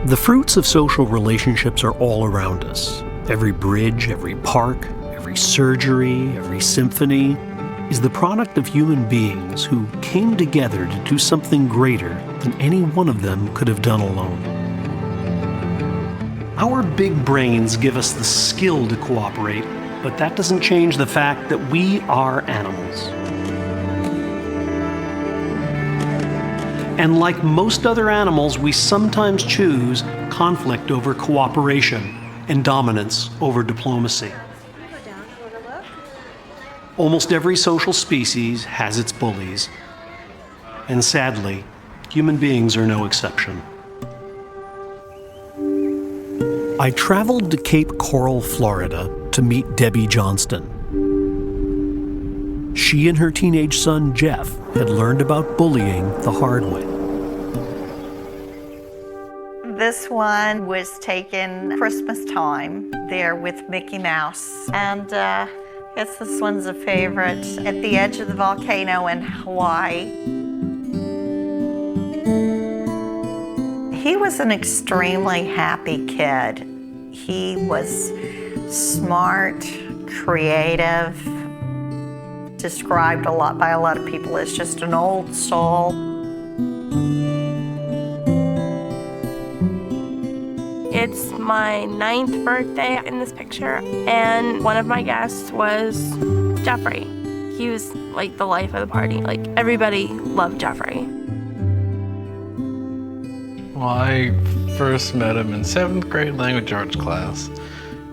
The fruits of social relationships are all around us. Every bridge, every park, every surgery, every symphony is the product of human beings who came together to do something greater than any one of them could have done alone. Our big brains give us the skill to cooperate, but that doesn't change the fact that we are animals. And like most other animals, we sometimes choose conflict over cooperation and dominance over diplomacy. Almost every social species has its bullies, and sadly, human beings are no exception. I traveled to Cape Coral, Florida to meet Debbie Johnston. She and her teenage son, Jeff, had learned about bullying the hard way. This one was taken Christmas time there with Mickey Mouse. And I guess this one's a favorite. At the edge of the volcano in Hawaii. He was an extremely happy kid. He was smart, creative, described by a lot of people as just an old soul. It's my 9th birthday in this picture, and one of my guests was Jeffrey. He was like the life of the party. Like, everybody loved Jeffrey. Well, I first met him in 7th grade language arts class,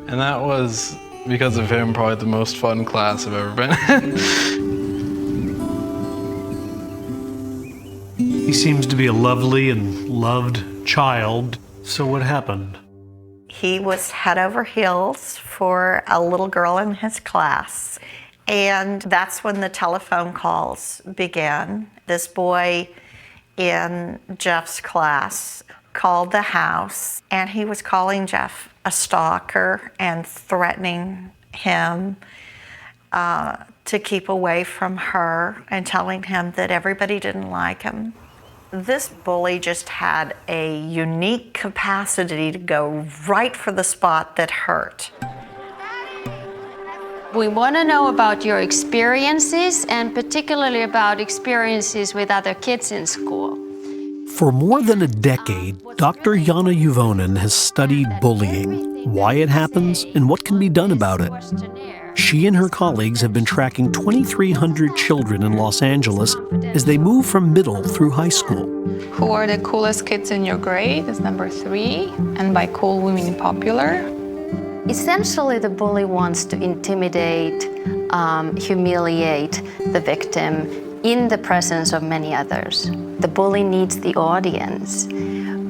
and that was, because of him, probably the most fun class I've ever been in. He seems to be a lovely and loved child. So what happened? He was head over heels for a little girl in his class. And that's when the telephone calls began. This boy in Jeff's class called the house, and he was calling Jeff a stalker and threatening him to keep away from her and telling him that everybody didn't like him. This bully just had a unique capacity to go right for the spot that hurt. We want to know about your experiences, and particularly about experiences with other kids in school. For more than a decade, Dr. Jana Juvonen has studied bullying, why it happens, and what can be done about it. She and her colleagues have been tracking 2,300 children in Los Angeles as they move from middle through high school. Who are the coolest kids in your grade is number 3, and by cool we mean popular. Essentially, the bully wants to intimidate, humiliate the victim in the presence of many others. The bully needs the audience.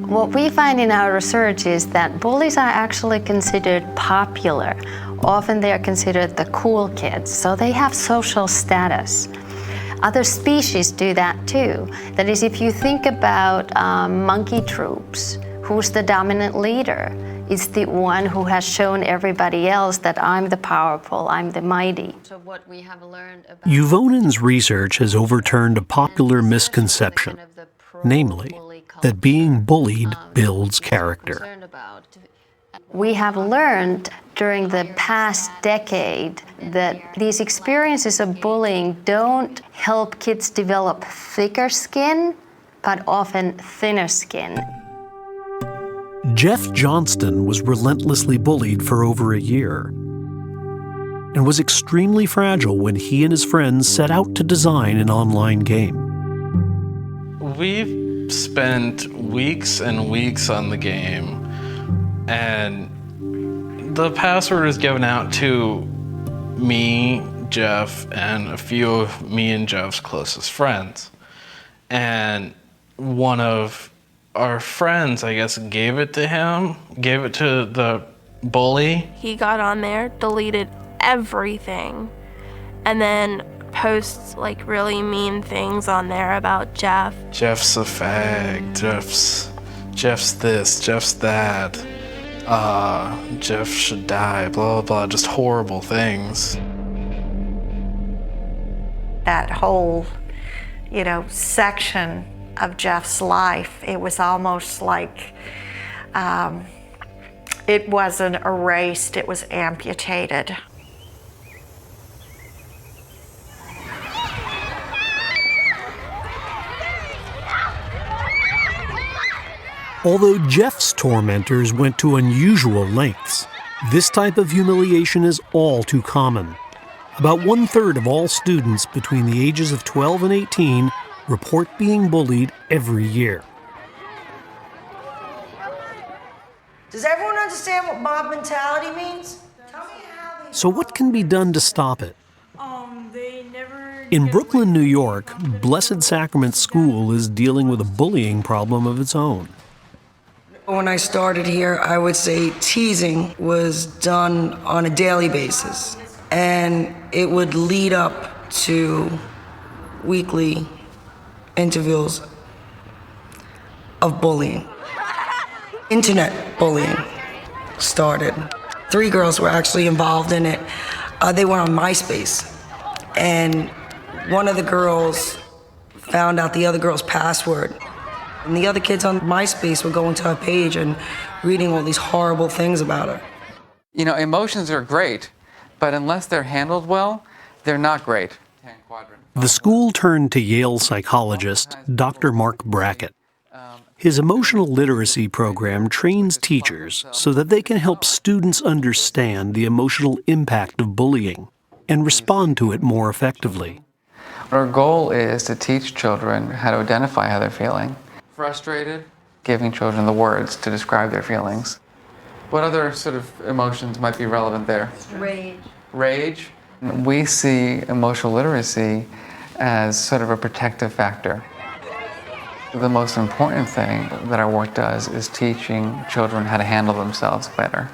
What we find in our research is that bullies are actually considered popular. Often they are considered the cool kids, so they have social status. Other species do that too. That is, if you think about monkey troops, who's the dominant leader? It's the one who has shown everybody else that I'm the powerful, I'm the mighty. So what we have learned about Juvonen's research has overturned a popular misconception, namely, that being bullied builds character. We have learned during the past decade that these experiences of bullying don't help kids develop thicker skin, but often thinner skin. Jeff Johnston was relentlessly bullied for over a year and was extremely fragile when he and his friends set out to design an online game. We've spent weeks and weeks on the game, and the password is given out to me, Jeff, and a few of me and Jeff's closest friends. And one of our friends, I guess, gave it to him, gave it to the bully. He got on there, deleted everything, and then posts like really mean things on there about Jeff. Jeff's a fag, Jeff's this, Jeff's that. Jeff should die, blah, blah, blah, just horrible things. That whole, section of Jeff's life, it was almost like It wasn't erased, it was amputated. Although Jeff's tormentors went to unusual lengths, this type of humiliation is all too common. About 1/3 of all students between the ages of 12 and 18 report being bullied every year. Does everyone understand what mob mentality means? Tell me how they... So what can be done to stop it? In Brooklyn, New York, Blessed Sacrament School is dealing with a bullying problem of its own. When I started here, I would say teasing was done on a daily basis. And it would lead up to weekly interviews of bullying. Internet bullying started. 3 girls were actually involved in it. They were on MySpace. And one of the girls found out the other girl's password. And the other kids on MySpace were going to her page and reading all these horrible things about her. You know, emotions are great, but unless they're handled well, they're not great. The school turned to Yale psychologist Dr. Mark Brackett. His emotional literacy program trains teachers so that they can help students understand the emotional impact of bullying and respond to it more effectively. Our goal is to teach children how to identify how they're feeling. Frustrated, giving children the words to describe their feelings. What other sort of emotions might be relevant there? Rage. Rage. We see emotional literacy as sort of a protective factor. The most important thing that our work does is teaching children how to handle themselves better.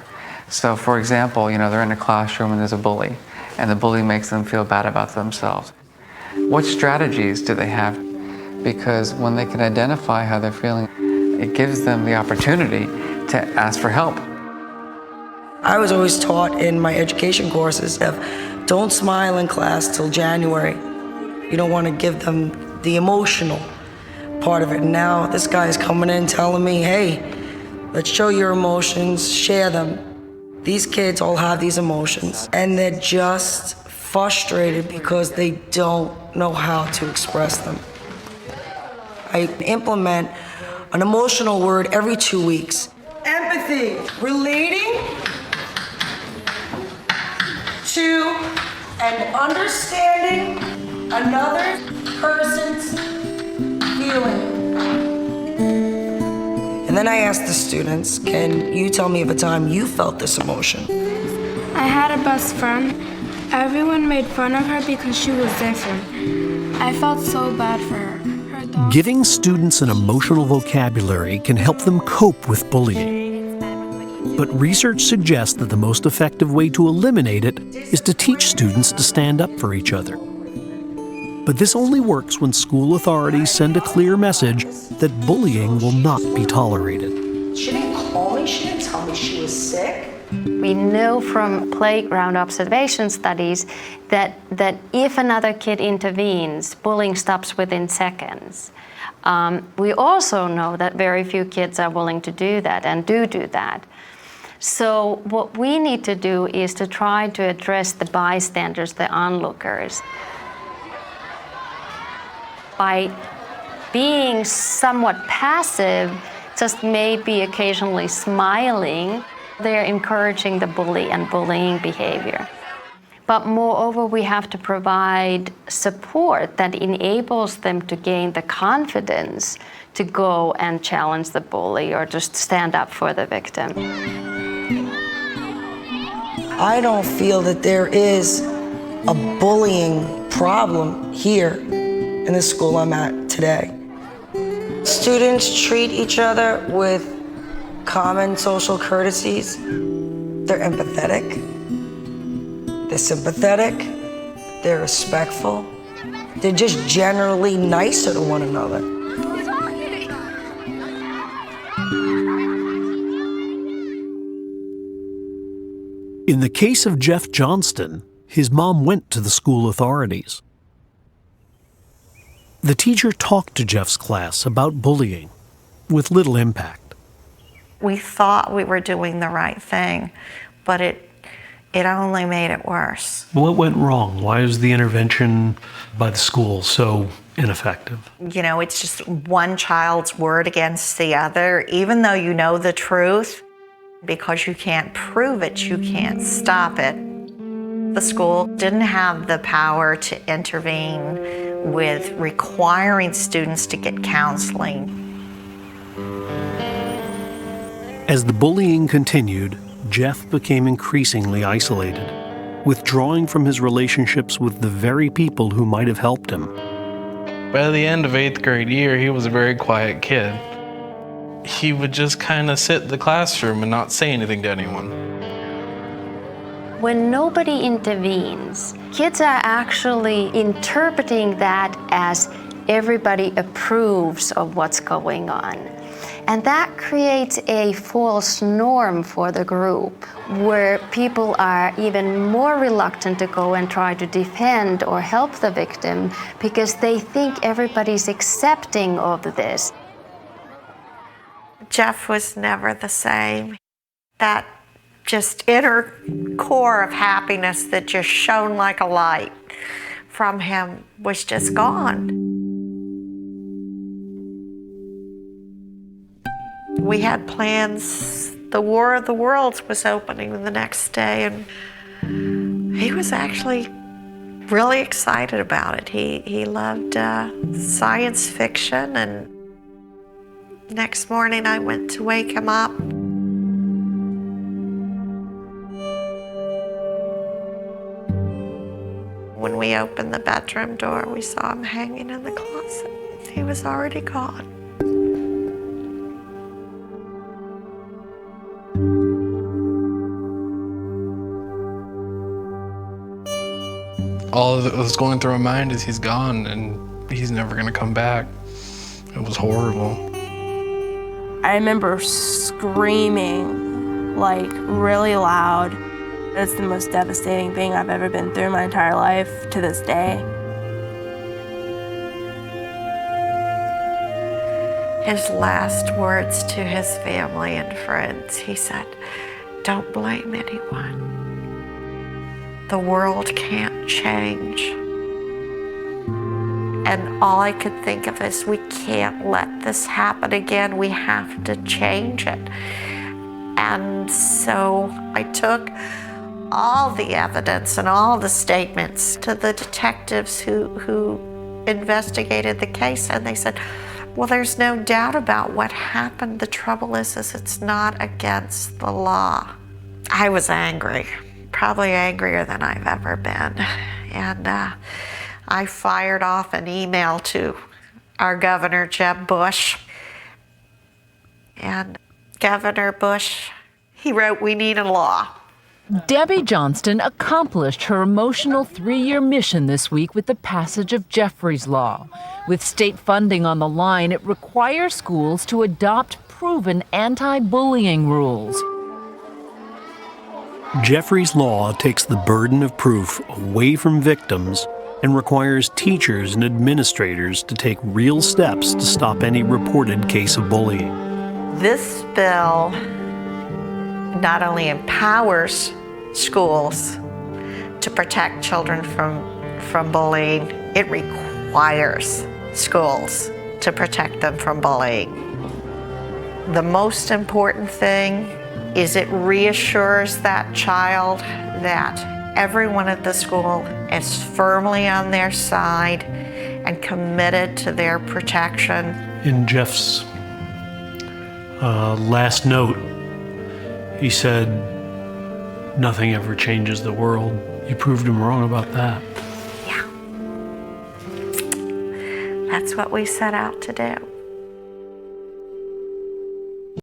So for example, you know, they're in a classroom and there's a bully, and the bully makes them feel bad about themselves. What strategies do they have? Because when they can identify how they're feeling, it gives them the opportunity to ask for help. I was always taught in my education courses that don't smile in class till January. You don't want to give them the emotional part of it. Now this guy is coming in telling me, hey, let's show your emotions, share them. These kids all have these emotions, and they're just frustrated because they don't know how to express them. I implement an emotional word every 2 weeks. Empathy, relating to and understanding another person's feeling. And then I asked the students, can you tell me of a time you felt this emotion? I had a best friend. Everyone made fun of her because she was different. I felt so bad for her. Giving students an emotional vocabulary can help them cope with bullying. But research suggests that the most effective way to eliminate it is to teach students to stand up for each other. But this only works when school authorities send a clear message that bullying will not be tolerated. She didn't call me, she didn't tell me she was sick. We know from playground observation studies that if another kid intervenes, bullying stops within seconds. We also know that very few kids are willing to do that and do that. So what we need to do is to try to address the bystanders, the onlookers. By being somewhat passive, just maybe occasionally smiling, they're encouraging the bully and bullying behavior. But moreover, we have to provide support that enables them to gain the confidence to go and challenge the bully or just stand up for the victim. I don't feel that there is a bullying problem here in the school I'm at today. Students treat each other with common social courtesies. They're empathetic, they're sympathetic, they're respectful. They're just generally nicer to one another. In the case of Jeff Johnston, his mom went to the school authorities. The teacher talked to Jeff's class about bullying, with little impact. We thought we were doing the right thing, but it only made it worse. What went wrong? Why is the intervention by the school so ineffective? You know, it's just one child's word against the other. Even though you know the truth, because you can't prove it, you can't stop it. The school didn't have the power to intervene with requiring students to get counseling. As the bullying continued, Jeff became increasingly isolated, withdrawing from his relationships with the very people who might have helped him. By the end of 8th grade year, he was a very quiet kid. He would just kind of sit in the classroom and not say anything to anyone. When nobody intervenes, kids are actually interpreting that as everybody approves of what's going on. And that creates a false norm for the group, where people are even more reluctant to go and try to defend or help the victim because they think everybody's accepting of this. Jeff was never the same. That just inner core of happiness that just shone like a light from him was just gone. We had plans. The War of the Worlds was opening the next day, and he was actually really excited about it. He loved science fiction, and next morning I went to wake him up. When we opened the bedroom door, we saw him hanging in the closet. He was already gone. All that was going through my mind is he's gone and he's never gonna come back. It was horrible. I remember screaming, like, really loud. It's the most devastating thing I've ever been through in my entire life to this day. His last words to his family and friends, he said, "Don't blame anyone. The world can't change." And all I could think of is, we can't let this happen again. We have to change it. And so I took all the evidence and all the statements to the detectives who investigated the case, and they said, well, there's no doubt about what happened. The trouble is it's not against the law. I was angry, probably angrier than I've ever been. And I fired off an email to our Governor, Jeb Bush. And Governor Bush, he wrote, "We need a law." Debbie Johnston accomplished her emotional 3-year mission this week with the passage of Jeffrey's Law. With state funding on the line, it requires schools to adopt proven anti-bullying rules. Jeffrey's Law takes the burden of proof away from victims and requires teachers and administrators to take real steps to stop any reported case of bullying. This bill not only empowers schools to protect children from bullying, it requires schools to protect them from bullying. The most important thing is it reassures that child that everyone at the school is firmly on their side and committed to their protection. In Jeff's last note, he said, "Nothing ever changes the world." You proved him wrong about that. Yeah. That's what we set out to do.